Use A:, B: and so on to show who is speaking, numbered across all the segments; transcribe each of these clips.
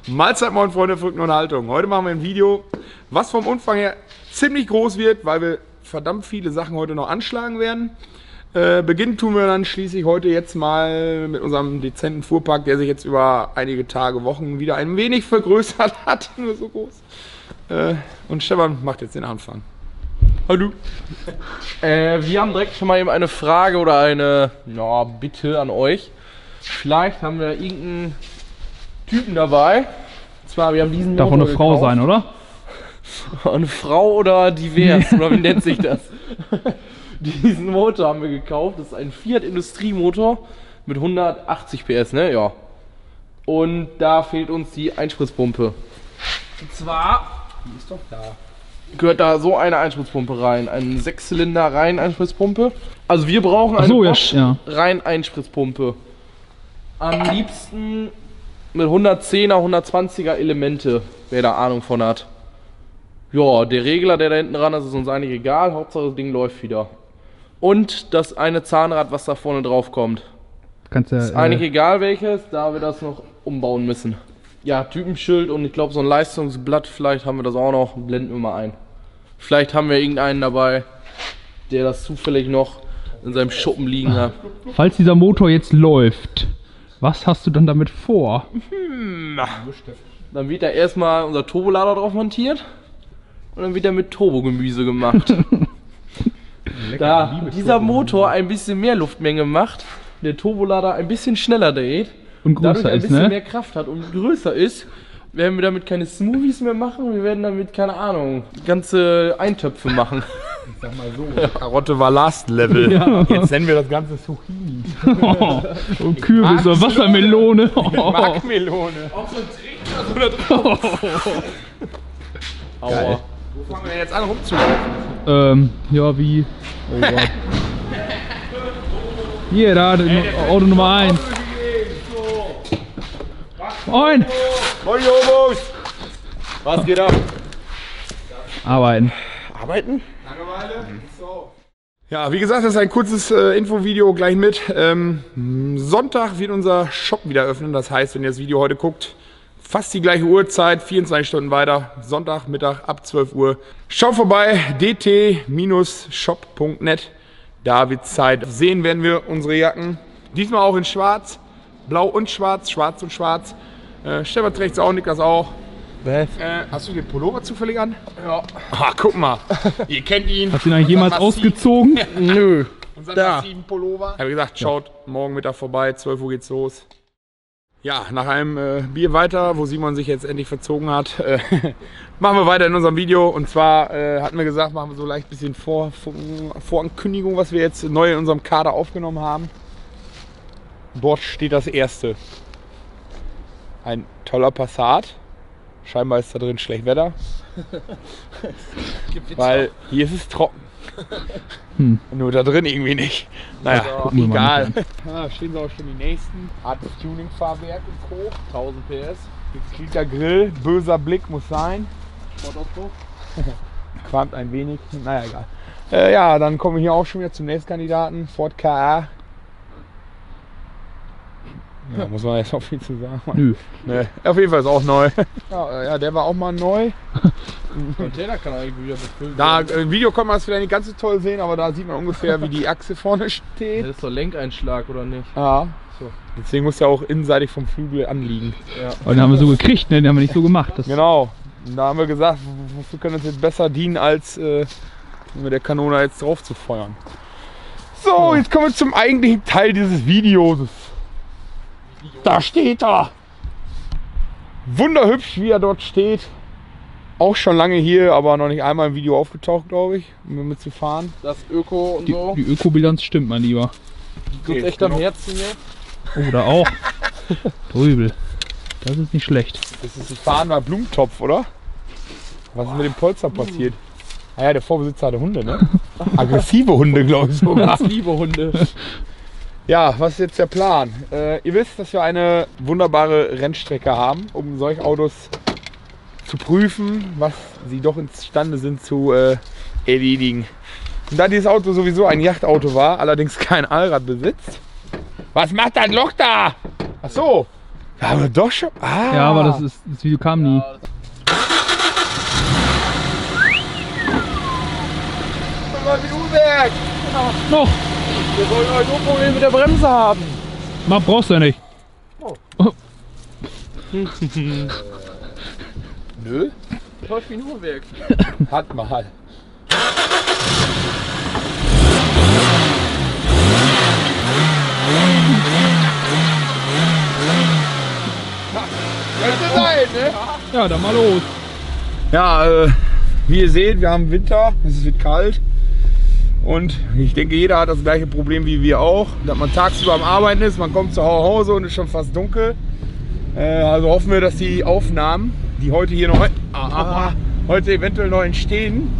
A: Mahlzeit, moin Freunde, verrückten Unterhaltung. Heute machen wir ein Video, was vom Umfang her ziemlich groß wird, weil wir verdammt viele Sachen heute noch anschlagen werden. Beginnen tun wir dann schließlich heute jetzt mal mit unserem dezenten Fuhrpark, der sich jetzt über einige Tage, Wochen wieder ein wenig vergrößert hat. Nur so groß. Und Stefan macht jetzt den Anfang. Hallo.
B: Wir haben direkt schon mal eben eine Frage oder eine Bitte an euch. Vielleicht haben wir irgendeinen Typen dabei. Und zwar, wir haben diesen
C: Darf auch eine Frau sein, oder?
B: Eine Frau oder divers, oder wie nennt sich das? Diesen Motor haben wir gekauft. Das ist ein Fiat Industriemotor mit 180 PS, ne? Ja. Und da fehlt uns die Einspritzpumpe. Und zwar, die ist doch da. Gehört da so eine Einspritzpumpe rein. Eine 6-Zylinder Rein-Einspritzpumpe. Also wir brauchen eine Bosch Rein-Einspritzpumpe. Am liebsten mit 110er, 120er Elemente, wer da Ahnung von hat. Ja, der Regler, der da hinten dran ist, ist uns eigentlich egal. Hauptsache das Ding läuft wieder. Und das eine Zahnrad, was da vorne drauf kommt.
C: Kannst ja,
B: ist eigentlich egal welches, da wir das noch umbauen müssen. Ja, Typenschild und ich glaube so ein Leistungsblatt, vielleicht haben wir das auch noch, blenden wir mal ein. Vielleicht haben wir irgendeinen dabei, der das zufällig noch in seinem Schuppen liegen hat.
C: Falls dieser Motor jetzt läuft, was hast du dann damit vor?
B: Dann wird da erstmal unser Turbolader drauf montiert und dann wird er mit Turbogemüse gemacht. Da dieser Motor ein bisschen mehr Luftmenge macht, der Turbolader ein bisschen schneller dreht
C: und größer
B: ein
C: ist,
B: bisschen
C: ne?
B: mehr Kraft hat und größer ist, werden wir damit keine Smoothies mehr machen, wir werden damit, keine Ahnung, ganze Eintöpfe machen.
A: Ich sag mal so, Karotte war Last Level. Ja. Jetzt nennen wir das Ganze Zucchini.
C: Und Kürbis oder Wassermelone.
A: Markmelone.
B: Auch so ein Trichter so da drauf. Aua.
A: Wo fangen wir denn jetzt an rumzulaufen?
C: Ja, wie... Oh Gott. Hier, da, Auto Nummer 1. Moin!
A: Moin, Jobos! Was geht ab?
C: Arbeiten.
A: Arbeiten? Langeweile? So. Ja, wie gesagt, das ist ein kurzes Infovideo gleich mit. Sonntag wird unser Shop wieder öffnen. Das heißt, wenn ihr das Video heute guckt, fast die gleiche Uhrzeit, 24 Stunden weiter, Sonntag, Mittag ab 12 Uhr. Schaut vorbei, dt-shop.net. Da wird Zeit. Sehen werden wir unsere Jacken. Diesmal auch in schwarz, blau und schwarz, schwarz und schwarz. Stefan trägt es auch, Niklas auch. Hast du den Pullover zufällig an?
B: Ja.
A: Ah, guck mal. Ihr kennt ihn.
C: Hast du ihn eigentlich jemals ausgezogen?
B: Nö.
A: Unser massiven Pullover. Ich habe gesagt, schaut morgen Mittag vorbei, 12 Uhr geht's los. Ja, nach einem Bier weiter, wo Simon sich jetzt endlich verzogen hat, machen wir weiter in unserem Video. Und zwar hatten wir gesagt, machen wir so leicht ein bisschen Vorankündigung, was wir jetzt neu in unserem Kader aufgenommen haben. Dort steht das erste. Ein toller Passat. Scheinbar ist da drin schlecht Wetter. Weil hier ist es trocken. Nur da drin irgendwie nicht. Naja,
C: also,
A: egal. Ja, stehen sie auch schon die nächsten. Hartes Tuning-Fahrwerk und Co.
B: 1000 PS.
A: 6 Liter Grill, böser Blick muss sein.
B: Sportauspuff.
A: Qualmt ein wenig, naja, egal. Ja, dann kommen wir hier auch schon wieder zum nächsten Kandidaten, Ford KA. Ja, muss man jetzt noch viel zu sagen.
C: Nö.
A: Nee, auf jeden Fall ist auch neu. Ja, der war auch mal neu.
B: Container kann eigentlich wieder befüllt
A: Da
B: werden.
A: im Video kann man es vielleicht nicht ganz so toll sehen, aber da sieht man ungefähr, wie die Achse vorne steht.
B: Das ist doch Lenkeinschlag, oder nicht?
A: Ja.
B: So.
A: Deswegen muss ja auch innenseitig vom Flügel anliegen.
B: Ja.
C: Und den haben wir so gekriegt, ne? Den haben wir nicht so gemacht. Das
A: Genau. Und da haben wir gesagt, wofür können uns jetzt besser dienen, als mit der Kanone jetzt drauf zu feuern. So, jetzt kommen wir zum eigentlichen Teil dieses Videos. Da steht er! Wunderhübsch, wie er dort steht. Auch schon lange hier, aber noch nicht einmal im Video aufgetaucht, glaube ich, um mit zu fahren.
B: Das Öko und so.
C: die Ökobilanz stimmt, mein Lieber.
B: Tut's echt am Herzen hier.
C: Oh, da auch. Drübel. Das ist nicht schlecht.
A: Das ist ein fahrender Blumentopf, oder? Was ist mit dem Polster passiert? Ah ja, der Vorbesitzer hatte Hunde, ne? Aggressive Hunde, glaube ich sogar.
B: Ganz liebe Hunde.
A: Ja, was ist jetzt der Plan? Ihr wisst, dass wir eine wunderbare Rennstrecke haben, um solche Autos zu prüfen, was sie doch imstande sind zu erledigen. Und da dieses Auto sowieso ein Yachtauto war, allerdings kein Allrad besitzt. Was macht das Loch da? Ach so, Aber doch schon. Ah.
C: Ja, aber das Video kam nie.
A: Mal mit Uhrwerk.
C: Noch!
B: Wir wollen heute nur Probleme mit der Bremse haben.
C: Mach, brauchst du ja nicht.
B: Oh.
A: Nö.
B: Läuft wie ein Uhrwerk.
A: Hat mal. Könnte sein, ne?
C: Ja, dann mal los.
A: Ja, wie ihr seht, wir haben Winter, es wird kalt und ich denke, jeder hat das gleiche Problem wie wir auch, dass man tagsüber am Arbeiten ist, man kommt zu Hause und ist schon fast dunkel. Also hoffen wir, dass die Aufnahmen, die heute hier noch heute eventuell noch entstehen,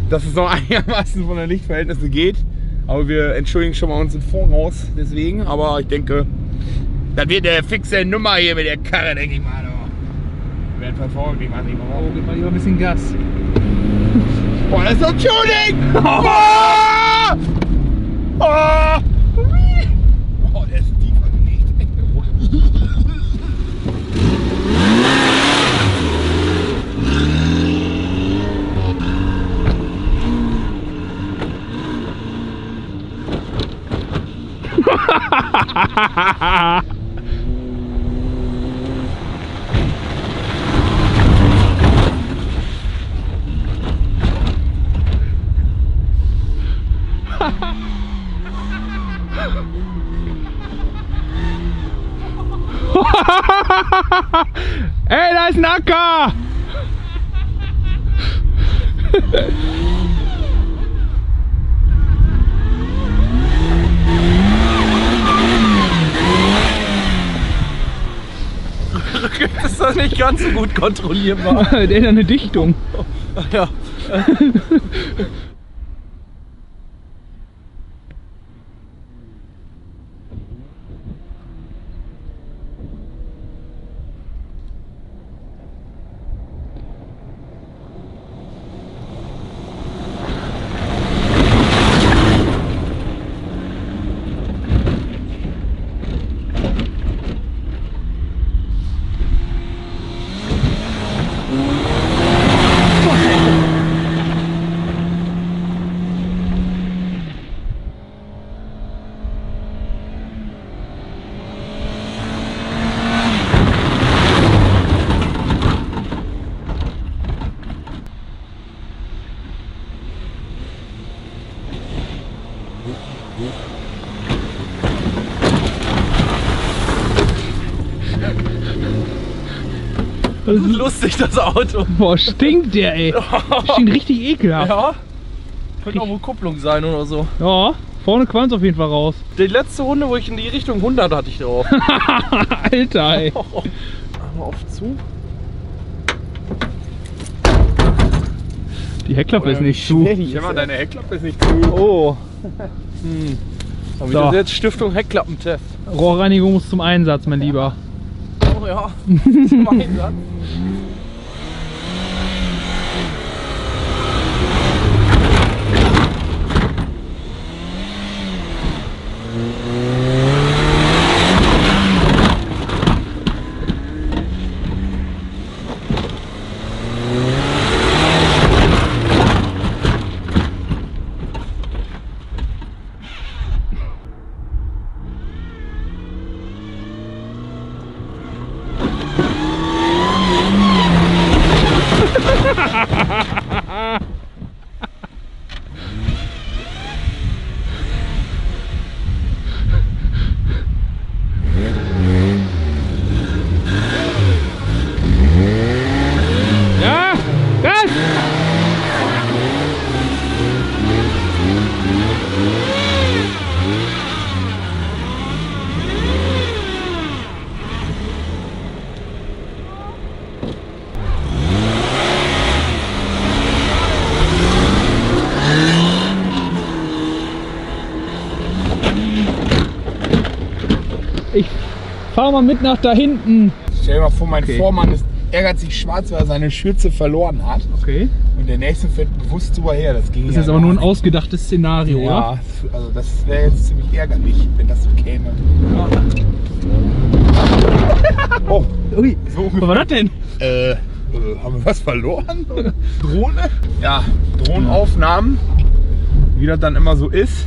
A: dass es noch einigermaßen von den Lichtverhältnissen geht. Aber wir entschuldigen schon mal uns im Voraus deswegen, aber ich denke, das wird eine fixe Nummer hier mit der Karre, denke ich mal. Wir werden verfolgt, ich weiß nicht warum.
C: Gib mal lieber ein bisschen Gas.
A: Boah, das ist doch Tuning! Oh! Oh! Oh, der ist tiefer gelegt.
C: Ey, da ist ein Acker!
B: Das ist doch nicht ganz so gut kontrollierbar.
C: Der hat eine Dichtung.
B: Ja. Das ist lustig, das Auto.
C: Boah, stinkt der, ey. Stinkt richtig ekelhaft.
B: Ja. Könnte auch wohl Kupplung sein oder so.
C: Ja, vorne qualmt auf jeden Fall raus.
B: Die letzte Runde, wo ich in die Richtung 100 hatte ich drauf.
C: Alter, ey.
B: Mal auf zu.
C: Die Heckklappe ist nicht zu.
A: Schimmer, deine Heckklappe ist nicht zu.
B: Oh. Aber
C: So.
B: das ist jetzt Stiftung Heckklappentest.
C: Rohrreinigung muss zum Einsatz, mein Lieber.
B: Oh ja. Zum Einsatz.
C: Ja, Gas! Ich fahr mal mit nach da hinten.
A: Stell dir mal vor, mein Vormann ärgert sich schwarz, weil er seine Schürze verloren hat.
C: Okay.
A: Und der nächste fährt bewusst drüber her. Das ging
C: Das ist
A: ja
C: jetzt aber nur ein
A: gar nicht.
C: ausgedachtes Szenario, oder?
A: Ja, also das wäre jetzt ziemlich ärgerlich, wenn das so käme. Oh,
C: Ui,
A: so
C: was war das denn?
A: haben wir was verloren? Drohne? Ja, Drohnenaufnahmen. Wie das dann immer so ist.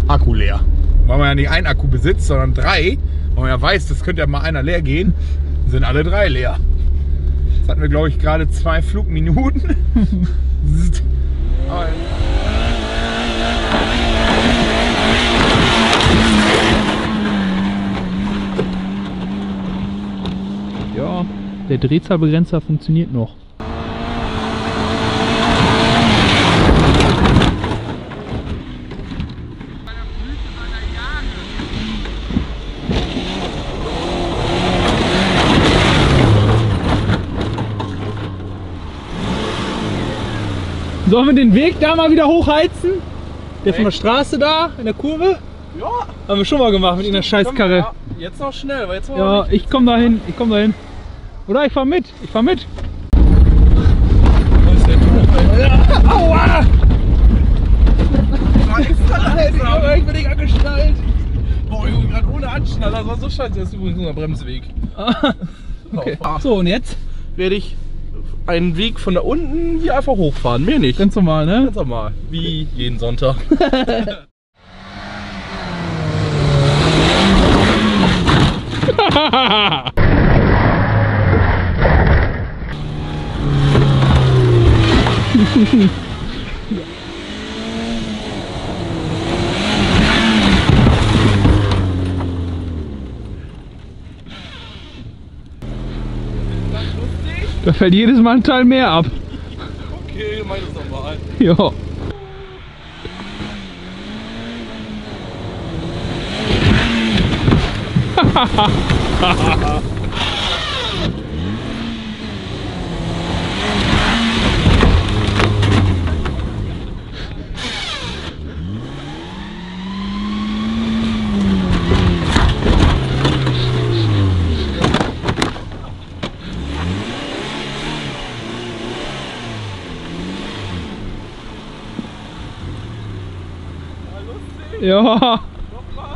A: Akku leer. Weil man ja nicht einen Akku besitzt, sondern 3. Und man ja weiß, das könnte ja mal einer leer gehen, sind alle 3 leer. Jetzt hatten wir, glaube ich, gerade 2 Flugminuten. Aber
C: Ja, der Drehzahlbegrenzer funktioniert noch. Sollen wir den Weg da mal wieder hochheizen? Der von der Straße da, in der Kurve?
B: Ja.
C: Haben wir schon mal gemacht mit einer Scheißkarre.
B: Ja, jetzt noch schnell, weil jetzt noch
C: Ja, ich komm dahin, Oder ich fahr mit,
B: Was ist denn du?
C: Aua!
B: Alter, ich bin nicht angeschnallt. Boah, Junge, gerade ohne Anschnaller, das war so scheiße. Das ist übrigens unser Bremsweg.
C: Okay. So, und jetzt?
B: Werde ich einen Weg von da unten hier einfach hochfahren, mehr nicht.
C: Ganz normal, ne?
B: Ganz normal, wie jeden Sonntag.
C: Da fällt jedes Mal ein Teil mehr ab.
B: Okay, du meinst es nochmal.
C: Ja. Ja.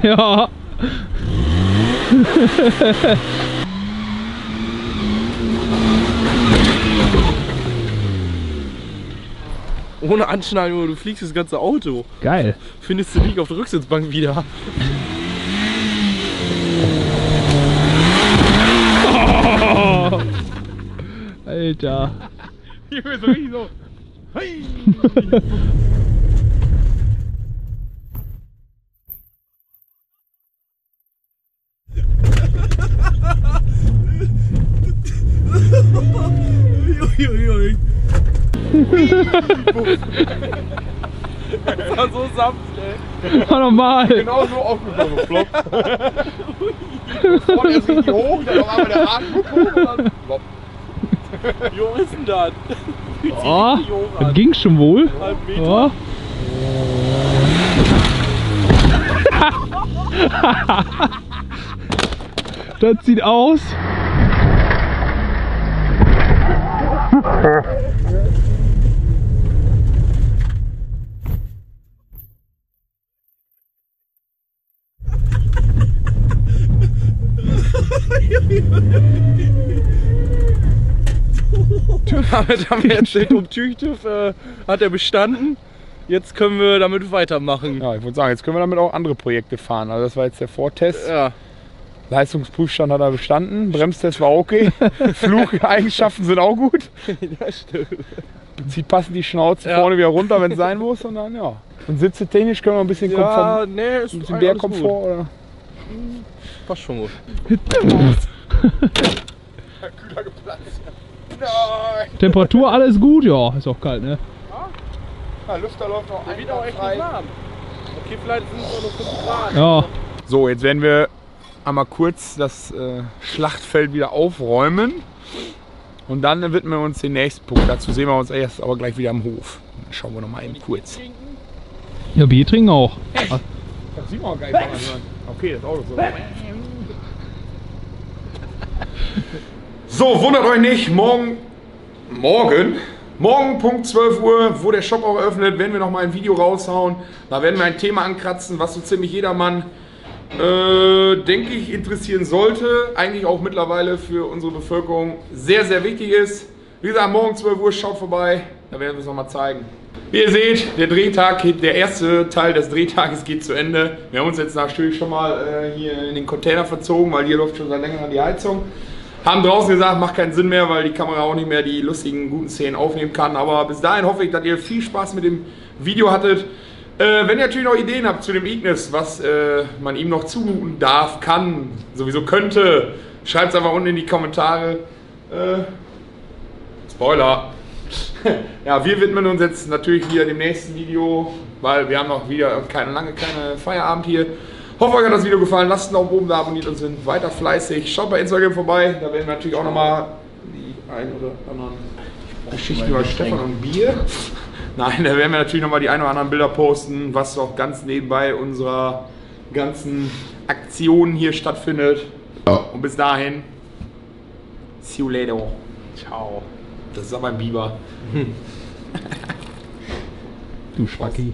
C: Ja.
B: Ohne Anschnallen, Junge, du fliegst das ganze Auto.
C: Geil.
B: Findest du nicht auf der Rücksitzbank wieder.
C: Oh. Alter.
A: Junge, so richtig so. Hey.
B: Das war so sanft, ey.
C: War normal.
A: Genau so aufgekommen, flop. Vorne erst richtig hoch, dann auf einmal der Arm hoch und dann flop.
B: Jo, was ist denn das?
C: Oh, das ging schon wohl.
B: Halb Meter.
C: Oh. Das sieht aus.
B: Damit haben wir jetzt den TÜV hat er bestanden. Jetzt können wir damit weitermachen.
A: Ja, ich würde sagen, jetzt können wir damit auch andere Projekte fahren. Also das war jetzt der Vortest.
B: Ja.
A: Leistungsprüfstand hat er bestanden, Bremstest war okay, Flugeigenschaften sind auch gut.
B: Ja, stimmt.
A: Zieht passend die Schnauze vorne wieder runter, wenn es sein muss, und dann ja. Und sitze technisch können wir ein bisschen
B: Ja, nee, ist
A: ein bisschen mehr Komfort, oder?
B: Passt schon gut.
A: Kühler geplatzt. Nein!
C: Temperatur, alles gut? Ja, ist auch kalt, ne?
A: Ja, Lüfter läuft noch
B: Der wird auch echt nicht warm. Okay, vielleicht sind es auch noch 5 Grad.
C: Ja.
A: So, jetzt werden wir einmal kurz das Schlachtfeld wieder aufräumen. Und dann widmen wir uns den nächsten Punkt. Dazu sehen wir uns erst aber gleich wieder am Hof. Dann schauen wir noch mal eben kurz.
C: Ja, Bier trinken auch.
A: Das sieht man auch gar nicht. Okay, das Auto ist so. So, wundert euch nicht, morgen Punkt 12 Uhr, wo der Shop auch eröffnet, werden wir noch mal ein Video raushauen. Da werden wir ein Thema ankratzen, was so ziemlich jedermann denke ich, interessieren sollte. Eigentlich auch mittlerweile für unsere Bevölkerung sehr, sehr wichtig ist. Wie gesagt, morgen 12 Uhr, schaut vorbei, da werden wir es nochmal zeigen. Wie ihr seht, der Drehtag, der erste Teil des Drehtages geht zu Ende. Wir haben uns jetzt natürlich schon mal hier in den Container verzogen, weil hier läuft schon seit längerem die Heizung. Haben draußen gesagt, macht keinen Sinn mehr, weil die Kamera auch nicht mehr die lustigen, guten Szenen aufnehmen kann. Aber bis dahin hoffe ich, dass ihr viel Spaß mit dem Video hattet. Wenn ihr natürlich noch Ideen habt zu dem Ignis, was man ihm noch zumuten darf, kann, sowieso könnte, schreibt es einfach unten in die Kommentare. Spoiler! Ja, wir widmen uns jetzt natürlich hier dem nächsten Video, weil wir haben noch wieder keine Feierabend hier. Hoffe, euch hat das Video gefallen. Lasst einen Daumen oben da, abonniert uns, sind weiter fleißig. Schaut bei Instagram vorbei, da werden wir natürlich auch nochmal die ein oder anderen Geschichten über Stefan und Bier. Nein, da werden wir natürlich nochmal die ein oder anderen Bilder posten, was auch ganz nebenbei unserer ganzen Aktionen hier stattfindet. Und bis dahin, see you later. Ciao. Das ist aber ein Biber.
C: Du Spacki.